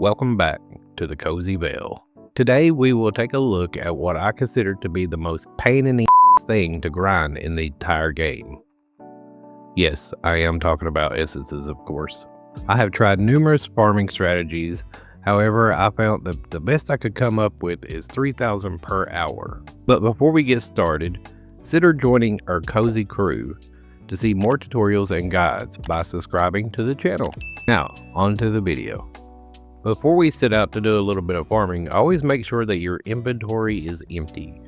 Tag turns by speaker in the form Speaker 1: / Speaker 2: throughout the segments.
Speaker 1: Welcome back to the Cozy Vale. Today we will take a look at what I consider to be the most pain in the thing to grind in the entire game. Yes, I am talking about essences, of course. I have tried numerous farming strategies. However, I found that the best I could come up with is 3,000 per hour. But before we get started, consider joining our cozy crew to see more tutorials and guides by subscribing to the channel. Now, on to the video. Before we set out to do a little bit of farming, always make sure that your inventory is empty.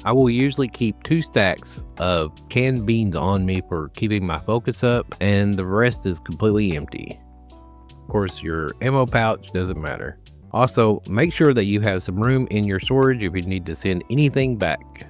Speaker 1: I will usually keep 2 stacks of canned beans on me for keeping my focus up, and the rest is completely empty. Of course, your ammo pouch doesn't matter. Also, make sure that you have some room in your storage if you need to send anything back.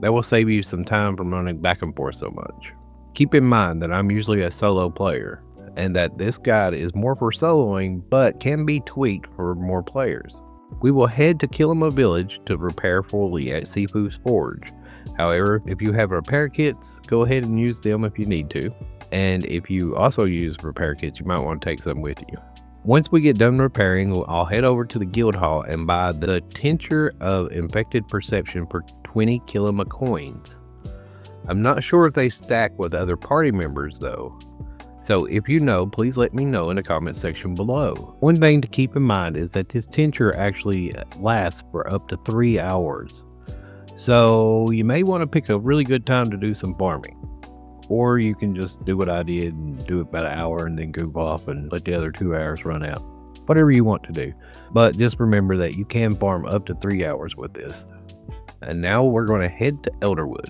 Speaker 1: That will save you some time from running back and forth so much. Keep in mind that I'm usually a solo player, and that this guide is more for soloing but can be tweaked for more players. We will head to Kilima Village to repair fully at Sifu's Forge. However, if you have repair kits, go ahead and use them if you need to. And if you also use repair kits, you might want to take some with you. Once we get done repairing, I'll head over to the guild hall and buy the Tincture of Infected Perception for 20 Kilima coins. I'm not sure if they stack with other party members though. So if you know, please let me know in the comment section below. One thing to keep in mind is that this tincture actually lasts for up to 3 hours. So you may want to pick a really good time to do some farming. Or you can just do what I did and do it about an hour and then goof off and let the other 2 hours run out. Whatever you want to do. But just remember that you can farm up to 3 hours with this. And now we're going to head to Elderwood.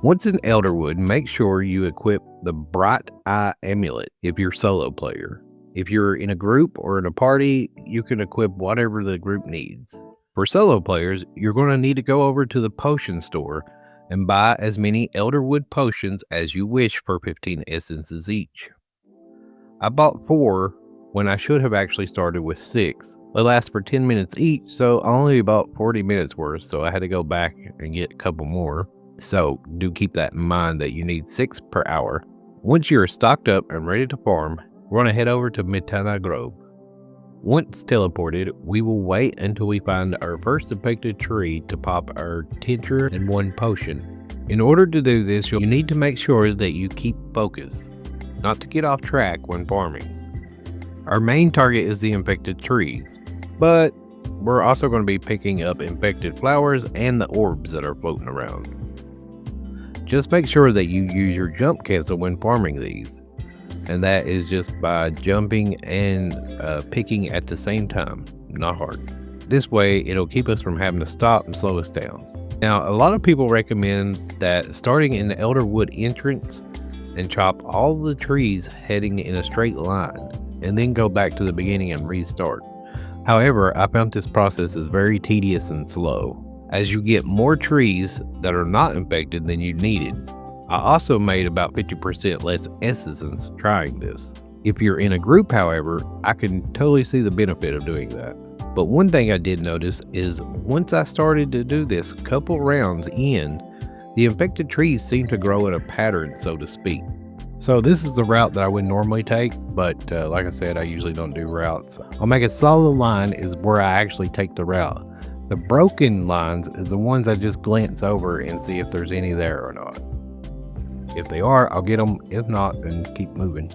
Speaker 1: Once in Elderwood, make sure you equip the Bright Eye Amulet if you're a solo player. If you're in a group or in a party, you can equip whatever the group needs. For solo players, you're going to need to go over to the potion store and buy as many Elderwood potions as you wish for 15 essences each. I bought 4 when I should have actually started with 6. They last for 10 minutes each, so I only bought 40 minutes worth, so I had to go back and get a couple more. So do keep that in mind that you need 6 per hour. Once you're stocked up and ready to farm, we're going to head over to Mitana Grove. Once teleported, we will wait until we find our first infected tree to pop our tincture and 1 potion. In order to do this, you'll need to make sure that you keep focus, not to get off track when farming. Our main target is the infected trees, but we're also going to be picking up infected flowers and the orbs that are floating around. Just make sure that you use your jump cancel when farming these, and that is just by jumping and picking at the same time, not hard. This way it'll keep us from having to stop and slow us down. Now, a lot of people recommend that starting in the Elderwood entrance and chop all the trees heading in a straight line and then go back to the beginning and restart. However, I found this process is very tedious and slow, as you get more trees that are not infected than you needed. I also made about 50% less essences trying this. If you're in a group, however, I can totally see the benefit of doing that. But one thing I did notice is once I started to do this a couple rounds in, the infected trees seem to grow in a pattern, so to speak. So this is the route that I would normally take, but like I said, I usually don't do routes. I'll make a solid line is where I actually take the route. The broken lines is the ones I just glance over and see if there's any there or not. If they are, I'll get them. If not, then keep moving.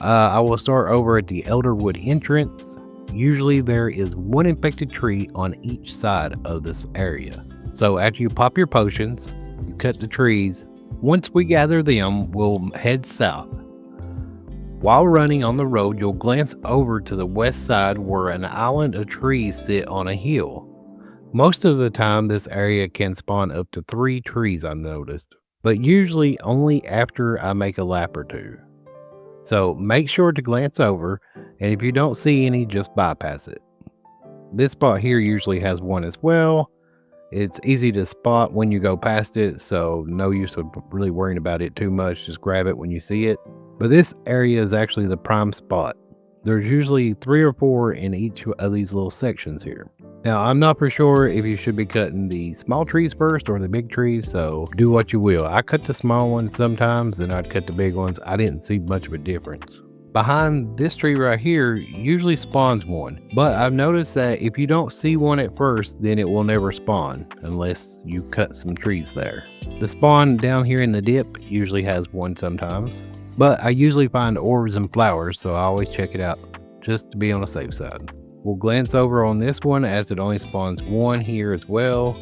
Speaker 1: I will start over at the Elderwood entrance. Usually there is 1 infected tree on each side of this area. So after you pop your potions, you cut the trees. Once we gather them, we'll head south. While running on the road, you'll glance over to the west side where an island of trees sit on a hill. Most of the time, this area can spawn up to 3 trees, I've noticed, but usually only after I make a lap or 2. So make sure to glance over, and if you don't see any, just bypass it. This spot here usually has 1 as well. It's easy to spot when you go past it, so no use of really worrying about it too much. Just grab it when you see it. But this area is actually the prime spot. There's usually 3 or 4 in each of these little sections here. Now, I'm not for sure if you should be cutting the small trees first or the big trees, so do what you will. I cut the small ones sometimes, then I'd cut the big ones. I didn't see much of a difference. Behind this tree right here usually spawns one, but I've noticed that if you don't see one at first, then it will never spawn unless you cut some trees there. The spawn down here in the dip usually has one sometimes, but I usually find orbs and flowers, so I always check it out just to be on the safe side. We'll glance over on this one as it only spawns one here as well,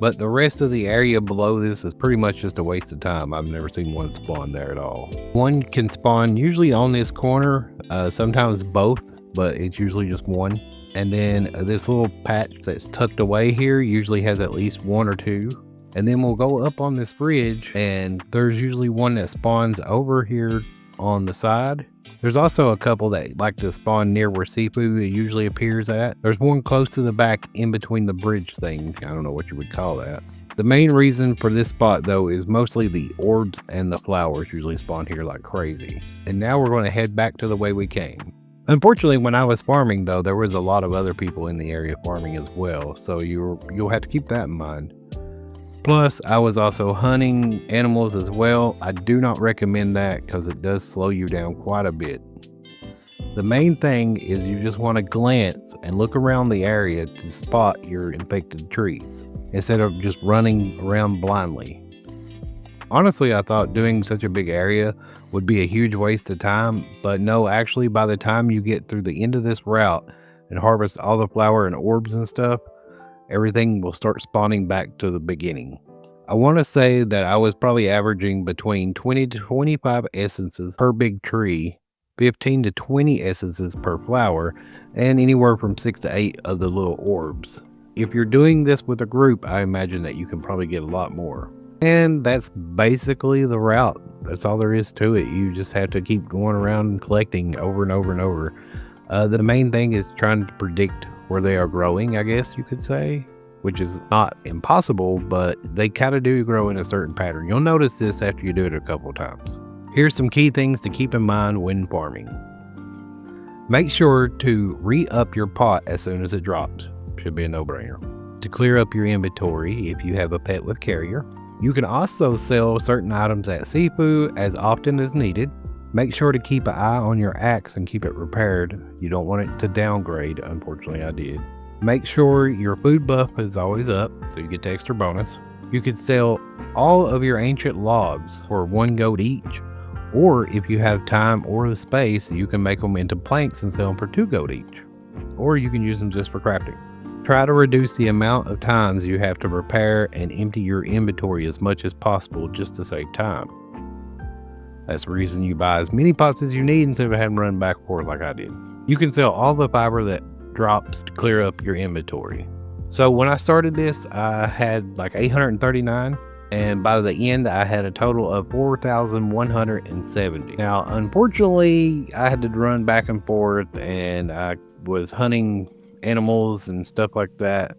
Speaker 1: but the rest of the area below this is pretty much just a waste of time. I've never seen one spawn there at all. One can spawn usually on this corner, sometimes both, but it's usually just one. And then this little patch that's tucked away here usually has at least one or two. And then we'll go up on this bridge and there's usually one that spawns over here on the side. There's also a couple that like to spawn near where seafood usually appears at. There's one close to the back in between the bridge thing. I don't know what you would call that. The main reason for this spot though is mostly the orbs and the flowers usually spawn here like crazy. And now we're going to head back to the way we came. Unfortunately, when I was farming though, there was a lot of other people in the area farming as well. So you'll have to keep that in mind. Plus, I was also hunting animals as well. I do not recommend that because it does slow you down quite a bit. The main thing is you just want to glance and look around the area to spot your infected trees instead of just running around blindly. Honestly, I thought doing such a big area would be a huge waste of time, but no, actually by the time you get through the end of this route and harvest all the flower and orbs and stuff, everything will start spawning back to the beginning. I want to say that I was probably averaging between 20 to 25 essences per big tree, 15 to 20 essences per flower, and anywhere from 6 to 8 of the little orbs. If you're doing this with a group, I imagine that you can probably get a lot more. And that's basically the route. That's all there is to it. You just have to keep going around and collecting over and over and over. The main thing is trying to predict where they are growing, I guess you could say, which is not impossible, but they kind of do grow in a certain pattern. You'll notice this after you do it a couple of times. Here's some key things to keep in mind when farming. Make sure to re-up your pot as soon as it drops. Should be a no-brainer. To clear up your inventory if you have a pet with carrier. You can also sell certain items at seafood as often as needed. Make sure to keep an eye on your axe and keep it repaired. You don't want it to downgrade. Unfortunately, I did. Make sure your food buff is always up, so you get the extra bonus. You could sell all of your ancient logs for 1 gold each, or if you have time or the space, you can make them into planks and sell them for 2 gold each, or you can use them just for crafting. Try to reduce the amount of times you have to repair and empty your inventory as much as possible just to save time. That's the reason you buy as many pots as you need instead of having to run back and forth like I did. You can sell all the fiber that drops to clear up your inventory. So when I started this, I had like 839, and by the end, I had a total of 4,170. Now, unfortunately, I had to run back and forth, and I was hunting animals and stuff like that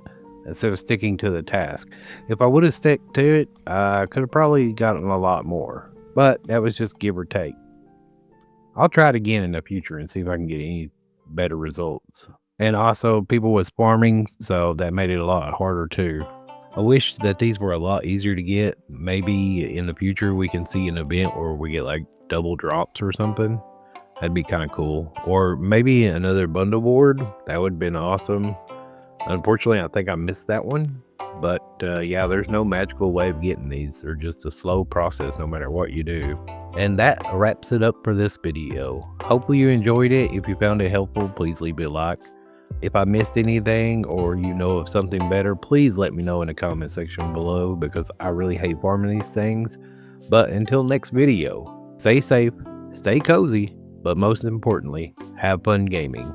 Speaker 1: instead of sticking to the task. If I would have stuck to it, I could have probably gotten a lot more. But that was just give or take. I'll try it again in the future and see if I can get any better results. And also, people was farming, so that made it a lot harder too. I wish that these were a lot easier to get. Maybe in the future we can see an event where we get like double drops or something. That'd be kind of cool. Or maybe another bundle board. That would have been awesome. Unfortunately, I think I missed that one. But yeah, there's no magical way of getting these. They're just a slow process no matter what you do. And that wraps it up for this video. Hopefully you enjoyed it. If you found it helpful, please leave it a like. If I missed anything or you know of something better, please let me know in the comment section below because I really hate farming these things. But until next video, stay safe, stay cozy, but most importantly, have fun gaming.